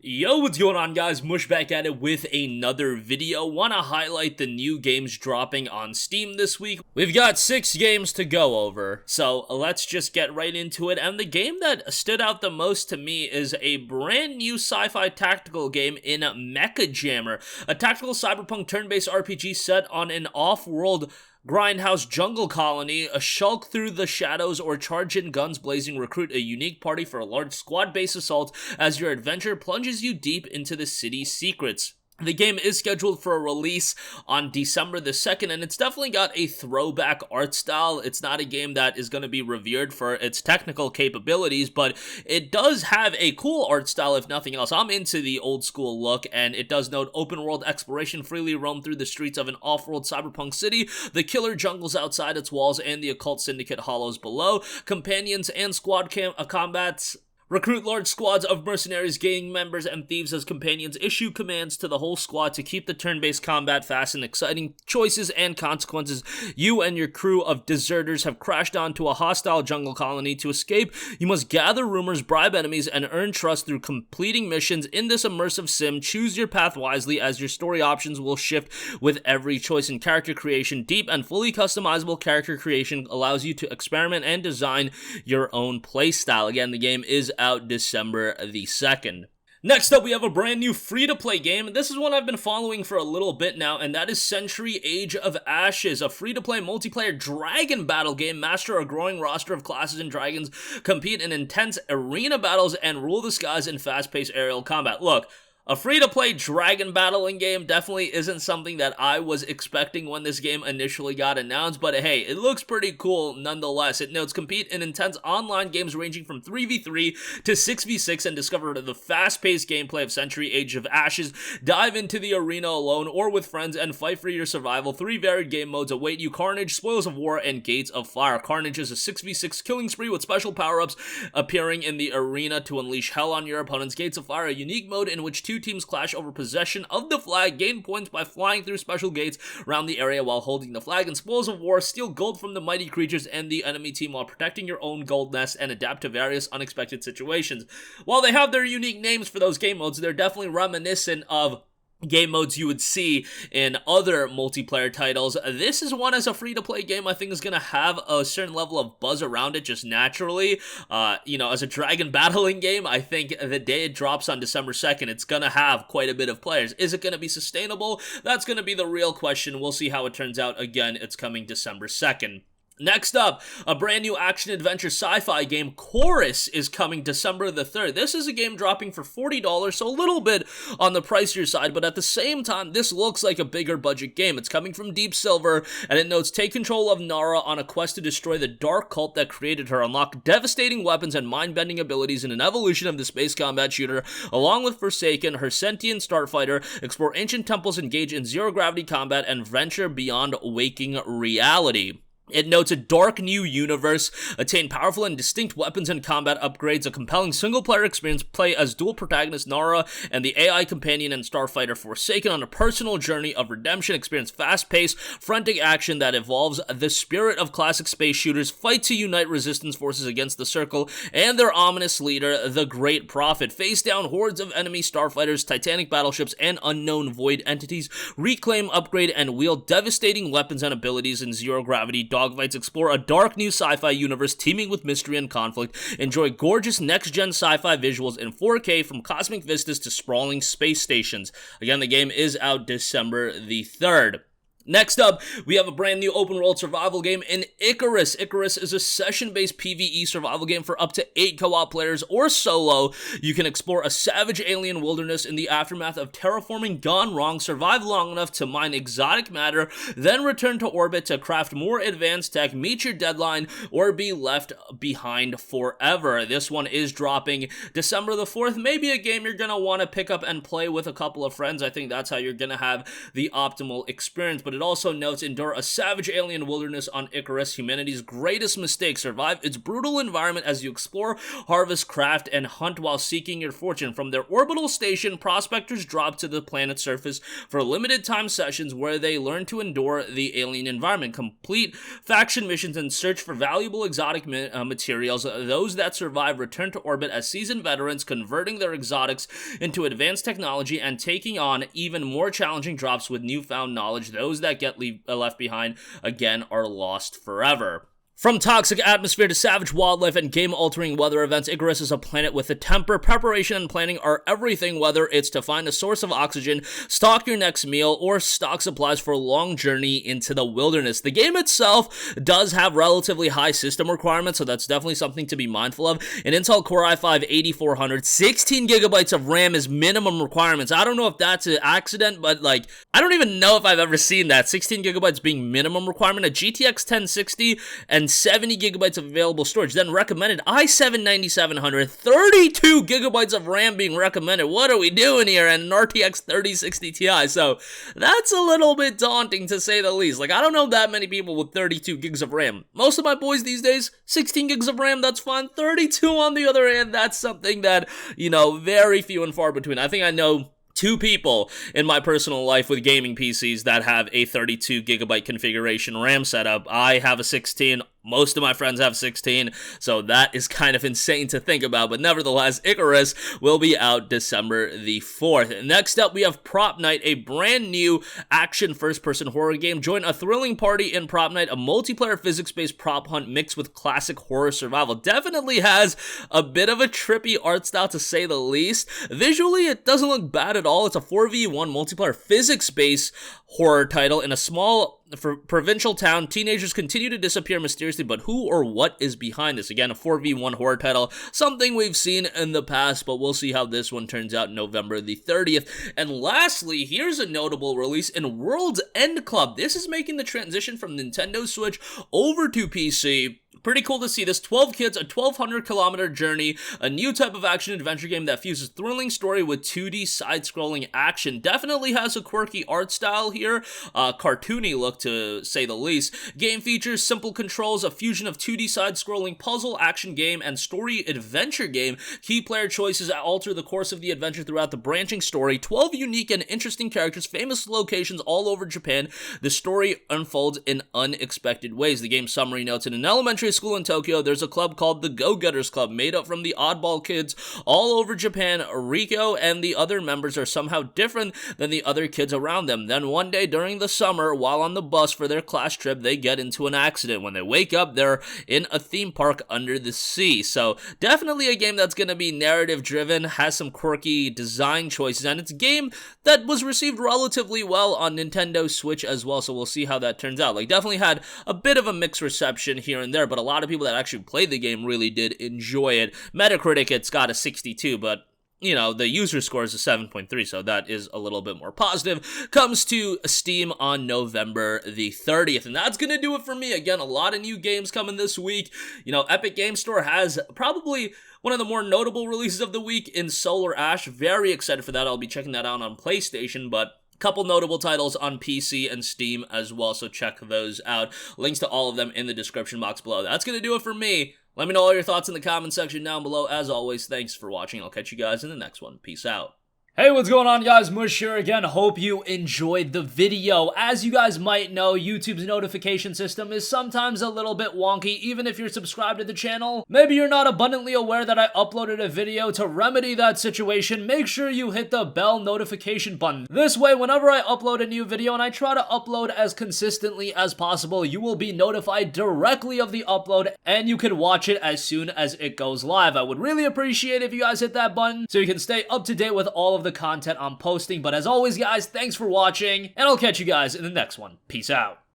Yo, what's going on, guys? Mush back at it with another video. Want to highlight the new games dropping on Steam this week. We've got 6 games to go over, so let's just get right into it. And the game that stood out the most to me is a brand new sci-fi tactical game in Mechajammer, a tactical cyberpunk turn-based RPG set on an off-world grindhouse jungle colony. A shulk through the shadows or charge in guns blazing, recruit a unique party for a large squad-based assault as your adventure plunges you deep into the city's secrets. The game is scheduled for a release on December the 2nd, and it's definitely got a throwback art style. It's not a game that is going to be revered for its technical capabilities, but it does have a cool art style, if nothing else. I'm into the old school look, and it does note open world exploration, freely roam through the streets of an off-world cyberpunk city, the killer jungles outside its walls, and the occult syndicate hollows below. Companions and squad combats. Recruit large squads of mercenaries, gang members, and thieves as companions. Issue commands to the whole squad to keep the turn-based combat fast and exciting. Choices and consequences. You and your crew of deserters have crashed onto a hostile jungle colony. To escape, you must gather rumors, bribe enemies, and earn trust through completing missions. In this immersive sim, choose your path wisely as your story options will shift with every choice in character creation. Deep and fully customizable character creation allows you to experiment and design your own playstyle. Again, the game is out December the 2nd. Next up, we have a brand new free-to-play game. This is one I've been following for a little bit now, and that is Century Age of Ashes, a free-to-play multiplayer dragon battle game. Master a growing roster of classes and dragons, compete in intense arena battles, and rule the skies in fast-paced aerial combat. Look, a free-to-play dragon battling game definitely isn't something that I was expecting when this game initially got announced, but hey, it looks pretty cool nonetheless. It notes compete in intense online games ranging from 3v3 to 6v6 and discover the fast-paced gameplay of Century Age of Ashes. Dive into the arena alone or with friends and fight for your survival. 3 varied game modes await you: Carnage, Spoils of War, and Gates of Fire. Carnage is a 6v6 killing spree with special power-ups appearing in the arena to unleash hell on your opponents. Gates of Fire, a unique mode in which 2 teams clash over possession of the flag. Gain points by flying through special gates around the area while holding the flag. And Spoils of War, steal gold from the mighty creatures and the enemy team while protecting your own gold nest and adapt to various unexpected situations. While they have their unique names for those game modes, they're definitely reminiscent of game modes you would see in other multiplayer titles. This is one as a free-to-play game I think is going to have a certain level of buzz around it just naturally. As a dragon battling game, I think the day it drops on December 2nd, it's going to have quite a bit of players. Is it going to be sustainable? That's going to be the real question. We'll see how it turns out. Again, it's coming December 2nd. Next up, a brand new action-adventure sci-fi game, Chorus, is coming December the 3rd. This is a game dropping for $40, so a little bit on the pricier side, but at the same time, this looks like a bigger budget game. It's coming from Deep Silver, and it notes, take control of Nara on a quest to destroy the dark cult that created her. Unlock devastating weapons and mind-bending abilities in an evolution of the space combat shooter, along with Forsaken, her sentient starfighter. Explore ancient temples, engage in zero-gravity combat, and venture beyond waking reality. It notes a dark new universe, attain powerful and distinct weapons and combat upgrades, a compelling single-player experience, play as dual protagonist Nara and the AI companion and starfighter Forsaken on a personal journey of redemption, experience fast-paced, frantic action that evolves the spirit of classic space shooters, fight to unite resistance forces against the Circle and their ominous leader, the Great Prophet, face down hordes of enemy starfighters, titanic battleships, and unknown void entities, reclaim, upgrade, and wield devastating weapons and abilities in zero-gravity dogfights, explore a dark new sci-fi universe teeming with mystery and conflict, enjoy gorgeous next-gen sci-fi visuals in 4K from cosmic vistas to sprawling space stations. Again, the game is out December the 3rd. Next up, we have a brand new open-world survival game in ICARUS. ICARUS is a session-based PvE survival game for up to 8 co-op players or solo. You can explore a savage alien wilderness in the aftermath of terraforming gone wrong, survive long enough to mine exotic matter, then return to orbit to craft more advanced tech, meet your deadline, or be left behind forever. This one is dropping December the 4th. Maybe a game you're going to want to pick up and play with a couple of friends. I think that's how you're going to have the optimal experience, but it also notes, endure a savage alien wilderness on ICARUS, humanity's greatest mistake. Survive its brutal environment as you explore, harvest, craft, and hunt while seeking your fortune. From their orbital station, prospectors drop to the planet's surface for limited time sessions where they learn to endure the alien environment, complete faction missions, and search for valuable exotic materials. Those that survive return to orbit as seasoned veterans, converting their exotics into advanced technology and taking on even more challenging drops with newfound knowledge. Those that get left behind, again, are lost forever. From toxic atmosphere to savage wildlife and game-altering weather events, ICARUS is a planet with a temper. Preparation and planning are everything, whether it's to find a source of oxygen, stock your next meal, or stock supplies for a long journey into the wilderness. The game itself does have relatively high system requirements, so that's definitely something to be mindful of. An Intel Core i5-8400, 16 gigabytes of RAM is minimum requirements. I don't know if that's an accident, but like, I don't even know if I've ever seen that, 16 gigabytes being minimum requirement. A GTX 1060 and 70 gigabytes of available storage. Then recommended i7-9700, 32 gigabytes of RAM being recommended. What are we doing here? And an RTX 3060 Ti. So that's a little bit daunting, to say the least. Like, I don't know that many people with 32 gigs of RAM. Most of my boys these days, 16 gigs of RAM, that's fine. 32 on the other hand, that's something that, you know, very few and far between. I think I know 2 people in my personal life with gaming PCs that have a 32 gigabyte configuration RAM setup. I have a 16. Most of my friends have 16, so that is kind of insane to think about, but nevertheless, ICARUS will be out December the 4th. Next up, we have Propnight, a brand new action first-person horror game. Join a thrilling party in Propnight, a multiplayer physics-based prop hunt mixed with classic horror survival. Definitely has a bit of a trippy art style, to say the least. Visually, it doesn't look bad at all. It's a 4v1 multiplayer physics-based horror title in a small provincial town. Teenagers continue to disappear mysteriously, but who or what is behind this? Again, a 4v1 horror title, something we've seen in the past, but we'll see how this one turns out November the 30th. And lastly, here's a notable release in World's End Club. This is making the transition from Nintendo Switch over to PC. Pretty cool to see this. 12 kids, a 1,200-kilometer journey, a new type of action-adventure game that fuses thrilling story with 2D side-scrolling action. Definitely has a quirky art style here, cartoony look to say the least. Game features simple controls, a fusion of 2D side-scrolling puzzle, action game, and story-adventure game. Key player choices alter the course of the adventure throughout the branching story. 12 unique and interesting characters, famous locations all over Japan. The story unfolds in unexpected ways. The game summary notes, in an elementary school in Tokyo, there's a club called the Go-Getters Club, made up from the oddball kids all over Japan. Riko and the other members are somehow different than the other kids around them. Then one day during the summer, while on the bus for their class trip, they get into an accident. When they wake up, they're in a theme park under the sea. So definitely a game that's going to be narrative driven, has some quirky design choices, and it's a game that was received relatively well on Nintendo Switch as well, so we'll see how that turns out. Like, definitely had a bit of a mixed reception here and there, but a lot of people that actually played the game really did enjoy it. Metacritic, it's got a 62, but you know, the user score is a 7.3, so that is a little bit more positive. Comes to Steam on November the 30th, and that's gonna do it for me. Again, a lot of new games coming this week. You know, Epic Game Store has probably one of the more notable releases of the week in Solar Ash. Very excited for that. I'll be checking that out on PlayStation, but couple notable titles on PC and Steam as well, so check those out. Links to all of them in the description box below. That's going to do it for me. Let me know all your thoughts in the comment section down below. As always, thanks for watching. I'll catch you guys in the next one. Peace out. Hey, what's going on, guys? Mush here again. Hope you enjoyed the video. As you guys might know, YouTube's notification system is sometimes a little bit wonky, even if you're subscribed to the channel. Maybe you're not abundantly aware that I uploaded a video. To remedy that situation, make sure you hit the bell notification button. This way, whenever I upload a new video, and I try to upload as consistently as possible, you will be notified directly of the upload, and you can watch it as soon as it goes live. I would really appreciate if you guys hit that button so you can stay up to date with all of the content I'm posting. But as always, guys, thanks for watching, and I'll catch you guys in the next one. Peace out.